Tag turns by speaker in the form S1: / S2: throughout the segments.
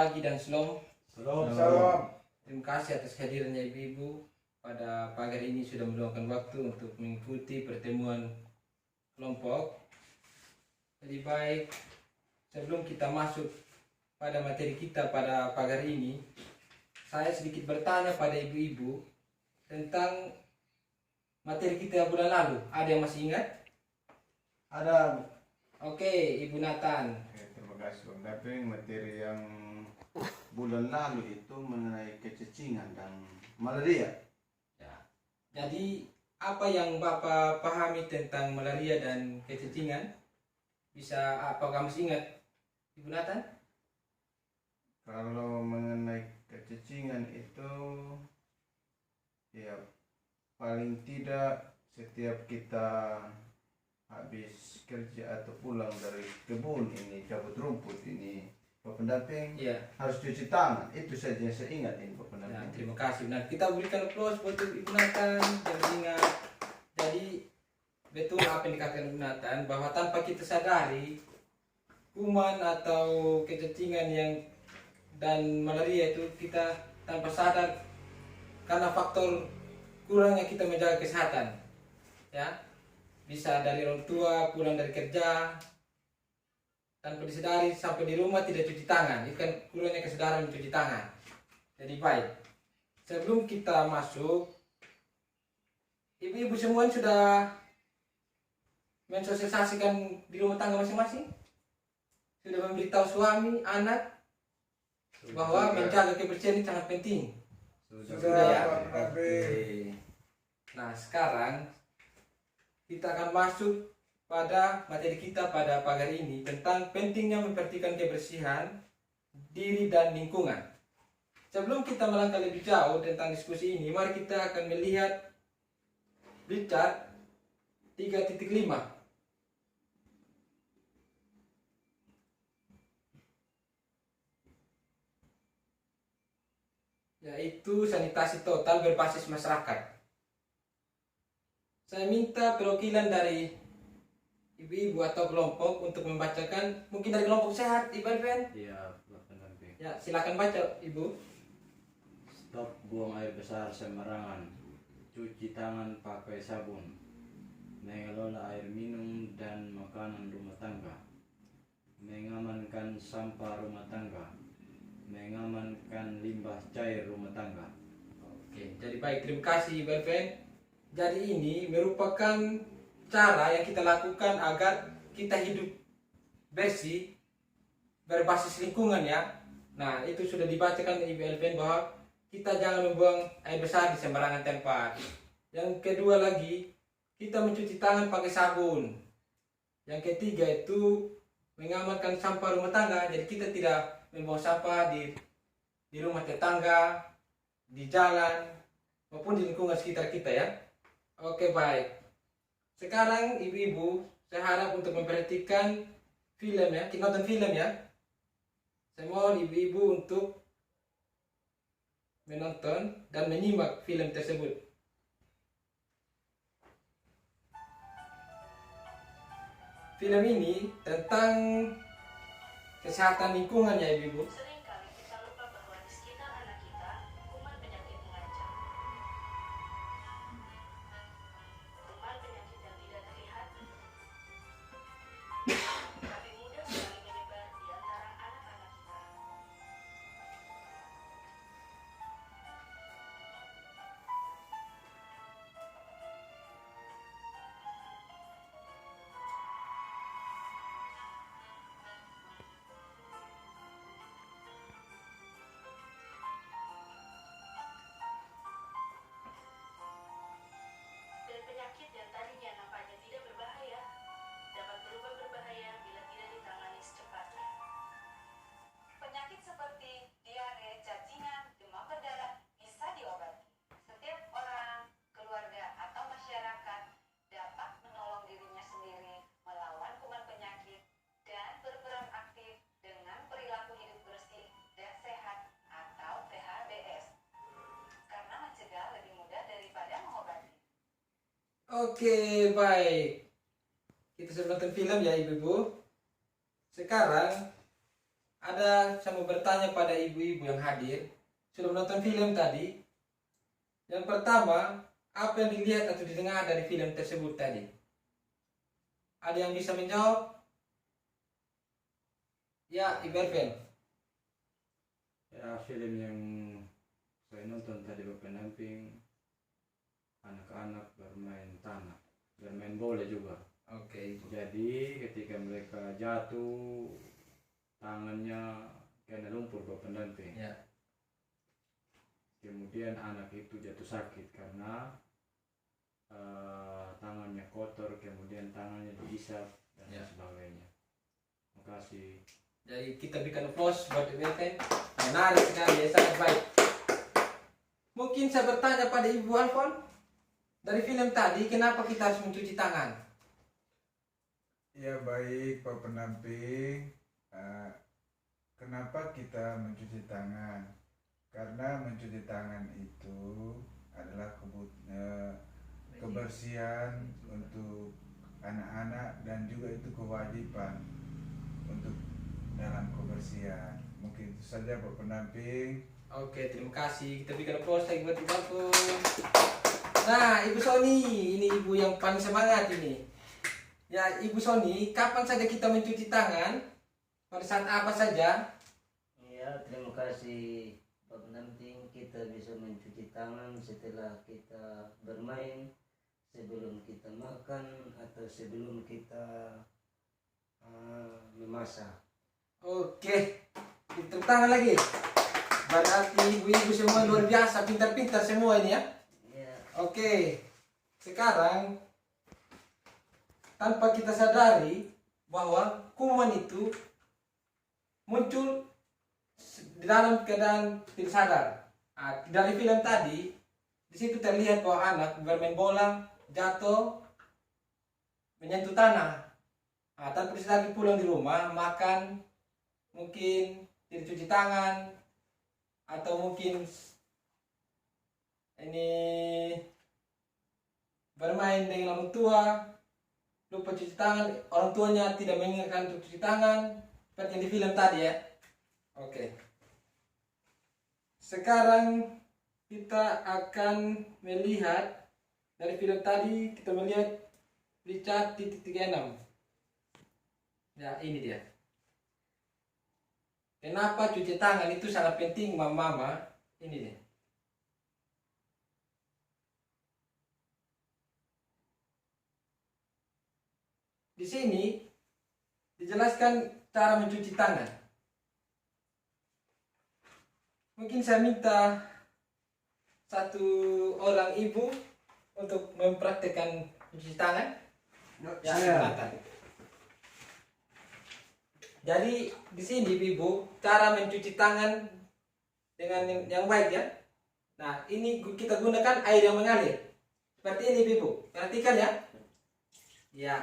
S1: pagi dan shalom.
S2: Salam.
S1: Terima kasih atas hadirnya ibu-ibu pada pagi hari ini sudah meluangkan waktu untuk mengikuti pertemuan kelompok. Jadi baik, sebelum kita masuk pada materi kita pada pagi hari ini, saya sedikit bertanya pada ibu-ibu tentang materi kita bulan lalu. Ada yang masih ingat?
S2: Ada.
S1: Oke, Ibu Nathan.
S2: Terima kasih Bang Daping. Materi yang bulan lalu itu mengenai kececingan dan malaria.
S1: Ya. Jadi apa yang Bapak pahami tentang malaria dan kececingan? Bisa apakah masih ingat, Ibu Nathan?
S2: Kalau mengenai kececingan itu, ya paling tidak setiap kita habis kerja atau pulang dari kebun ini, cabut rumput ini, Pak Pendamping,
S1: Iya.
S2: harus cuci tangan. Itu saja yang saya ingat ini Pak Pendamping.
S1: Ya, terima kasih. Nah, kita berikan applause buat Ibu Nathan. Jangan ingat. Jadi betul apa yang dikatakan Ibu Nathan, bahwa tanpa kita sadari kuman atau kececingan yang dan malaria itu kita tanpa sadar karena faktor kurangnya kita menjaga kesehatan. Ya. Bisa dari orang tua pulang dari kerja tanpa disadari sampai di rumah tidak cuci tangan. Itu kan kurangnya kesadaran mencuci tangan. Jadi baik, sebelum kita masuk, ibu-ibu semua sudah mensosialisasikan di rumah tangga masing-masing? Sudah memberitahu suami, anak bahwa menjaga kebersihan ini sangat penting? Sudah ya? Oke. Nah sekarang kita akan masuk pada materi kita pada pagi hari ini tentang pentingnya memperhatikan kebersihan diri dan lingkungan. Sebelum kita melangkah lebih jauh tentang diskusi ini, mari kita akan melihat Richard 3.5. Yaitu sanitasi total berbasis masyarakat. Saya minta perwakilan dari ibu-ibu atau kelompok untuk membacakan, mungkin dari kelompok sehat, Ibu Alven.
S3: Iya, Pak Pendamping.
S1: Ya, silakan baca, Ibu.
S3: Stop buang air besar sembarangan. Cuci tangan pakai sabun. Mengelola air minum dan makanan rumah tangga. Mengamankan sampah rumah tangga. Mengamankan limbah cair rumah tangga.
S1: Oke, jadi baik, terima kasih Ibu Alven. Jadi ini merupakan cara yang kita lakukan agar kita hidup bersih, berbasis lingkungan ya. Nah, itu sudah dibacakan Ibu Alven bahwa kita jangan membuang air besar di sembarangan tempat. Yang kedua lagi, kita mencuci tangan pakai sabun. Yang ketiga itu mengamankan sampah rumah tangga. Jadi kita tidak membuang sampah di rumah tetangga, di jalan, maupun di lingkungan sekitar kita ya. Oke baik. Sekarang ibu-ibu, saya harap untuk memperhatikan film ya, kita nonton film ya. Saya mohon ibu-ibu untuk menonton dan menyimak film tersebut. Film ini tentang kesehatan lingkungan ya ibu-ibu.
S4: Seringkali kita lupa bahwa di sekitar anak kita, kuman penyakit mengancam. Kuman penyakit yang tidak terlihat, tapi mudah sekali menyebar di antara anak-anak kita. Dan penyakit yang tadinya nampaknya tidak berbahaya, dapat berubah berbahaya bila tidak ditangani secepatnya. Penyakit seperti diare, cacingan, demam berdarah bisa diobati. Setiap orang, keluarga, atau masyarakat dapat menolong dirinya sendiri melawan kuman penyakit dan berperan aktif dengan perilaku hidup bersih dan sehat atau PHBS. Karena mencegah lebih mudah daripada mengobati.
S1: Oke baik. Kita sudah nonton film ya ibu-ibu. Sekarang saya mau bertanya pada ibu-ibu yang hadir, sudah menonton film tadi. Yang pertama, apa yang dilihat atau didengar dari film tersebut tadi? Ada yang bisa menjawab? Ya, Ibu Erven.
S3: Ya, film yang saya nonton tadi berpendamping anak-anak bermain tanah, bermain bola juga.
S1: Oke, Ibu.
S3: Jadi ketika mereka jatuh, tangannya kena lumpur berpendamping.
S1: Ya.
S3: Kemudian anak itu jatuh sakit karena tangannya kotor, kemudian tangannya diisap dan
S1: Ya.
S3: sebagainya. Terima kasih.
S1: Jadi kita berikan applause buat Ibu Erven. Menarik sekali, ya, sangat baik. Mungkin saya bertanya pada Ibu Alfon, dari film tadi kenapa kita harus mencuci tangan?
S5: Ya baik Pak pendamping. Kenapa kita mencuci tangan? Karena mencuci tangan itu adalah kebersihan untuk anak-anak dan juga itu kewajiban untuk dalam kebersihan. Mungkin itu saja Pak pendamping.
S1: Oke, terima kasih. Kita berikan applause lagi buat Ibu Alfon. Nah, Ibu Sony, ini ibu yang paling semangat ini. Ya, Ibu Sony, kapan saja kita mencuci tangan? Pada saat apa saja?
S6: Ya, terima kasih Pak pendamping. Kita bisa mencuci tangan setelah kita bermain, sebelum kita makan, atau sebelum kita memasak.
S1: Oke, tepuk tangan lagi. Berarti ibu-ibu semua luar biasa, pintar-pintar semua ini ya.
S6: Ya,
S1: Oke, sekarang tanpa kita sadari bahwa kuman itu muncul di dalam keadaan tidak sadar. Dari film tadi, di situ terlihat bahwa anak bermain bola, jatuh, menyentuh tanah. Tanpa disadari pulang di rumah, makan, mungkin tidak cuci tangan, atau mungkin ini bermain dengan orang tua, lupa cuci tangan, orang tuanya tidak mengingatkan untuk cuci tangan, seperti yang di film tadi ya. Oke. Sekarang kita akan melihat dari film tadi, kita melihat Richard titik 36. Ya, ini dia. Kenapa cuci tangan itu sangat penting, mama-mama? Ini dia. Di sini dijelaskan cara mencuci tangan. Mungkin saya minta satu orang ibu untuk mempraktekkan mencuci tangan. Ya, silakan. Jadi di sini ibu cara mencuci tangan dengan yang baik ya. Nah, ini kita gunakan air yang mengalir. Seperti ini ibu. Perhatikan ya. Ya.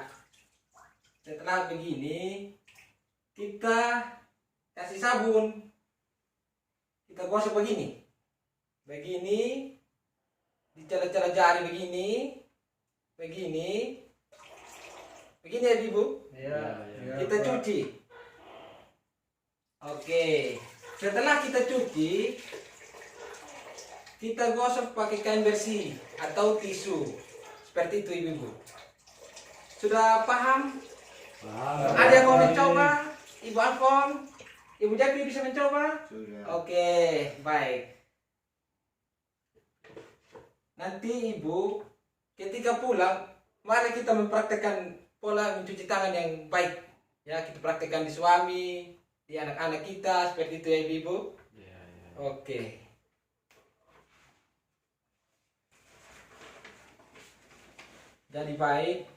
S1: Setelah begini kita kasih sabun. Kita gosok begini. Begini. Di celah-celah jari begini. Begini. Begini ya ibu.
S6: ya,
S1: Kita cuci. Oke, setelah kita cuci, kita gosok pakai kain bersih atau tisu. Seperti itu ibu-ibu. Sudah paham?
S3: Paham.
S1: Ada yang mau mencoba? Ibu Alfon? Ibu Jaki bisa mencoba?
S2: Sudah.
S1: Oke, baik. Nanti ibu ketika pulang, mari kita mempraktekkan pola mencuci tangan yang baik. Ya, kita praktekkan di suami, di anak-anak kita, seperti itu ya ibu.
S3: Ya, ya.
S1: Oke. Jadi baik,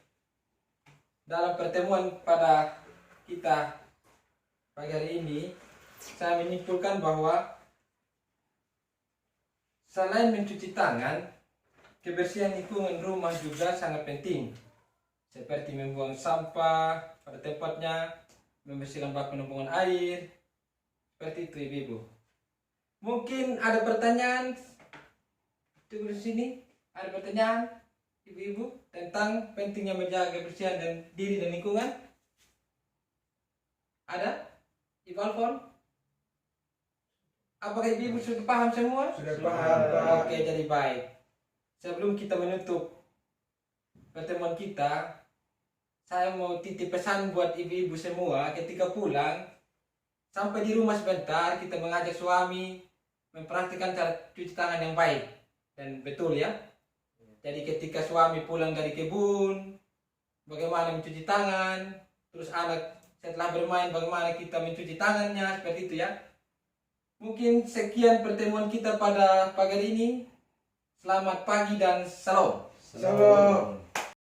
S1: dalam pertemuan pada kita pagi hari ini, saya menyimpulkan bahwa selain mencuci tangan, kebersihan lingkungan rumah juga sangat penting. Seperti membuang sampah pada tempatnya, membersihkan bak penampungan air, seperti itu ibu-ibu. Mungkin ada pertanyaan? Tunggu di sini. Ada pertanyaan ibu-ibu tentang pentingnya menjaga kebersihan dan diri dan lingkungan? Ada? Ibu Alfon? Apakah ibu sudah paham semua?
S5: Sudah paham, Pak.
S1: Oke, jadi baik. Sebelum kita menutup pertemuan kita, saya mau titip pesan buat ibu-ibu semua ketika pulang, sampai di rumah sebentar kita mengajak suami memperhatikan cara cuci tangan yang baik dan betul ya. Jadi ketika suami pulang dari kebun, bagaimana mencuci tangan, terus anak setelah bermain bagaimana kita mencuci tangannya, seperti itu ya. Mungkin sekian pertemuan kita pada pagi ini. Selamat pagi dan salam.
S5: Salam.